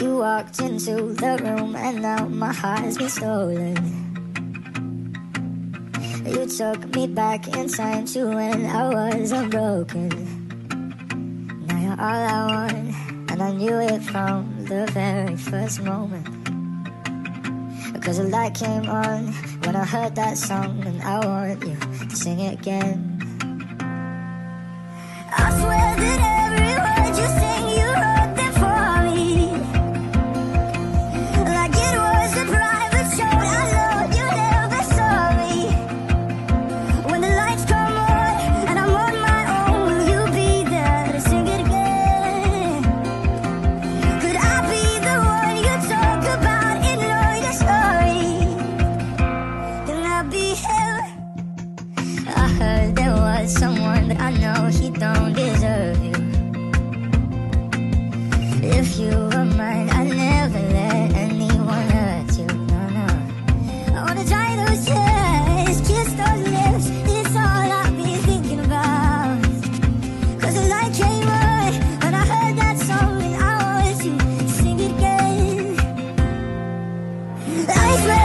You walked into the room and now my heart's been stolen. You took me back in time to when I was unbroken. Now you're all I want, and I knew it from the very first moment. Because the light came on when I heard that song, and I want you to sing it again. I swear that every word you sing, you wrote them for me. Like it was a private show, I know you never saw me. When the lights come on and I'm on my own, will you be there to sing it again? Could I be the one you talk about in all your stories? Can I be him? I heard there was someone, but I know he don't deserve you. If you were mine, I'd never let anyone hurt you. No, no. I wanna dry those tears, kiss those lips. It's all I've been thinking about. Cause the light came on when I heard that song, and I want you to sing it again. I swear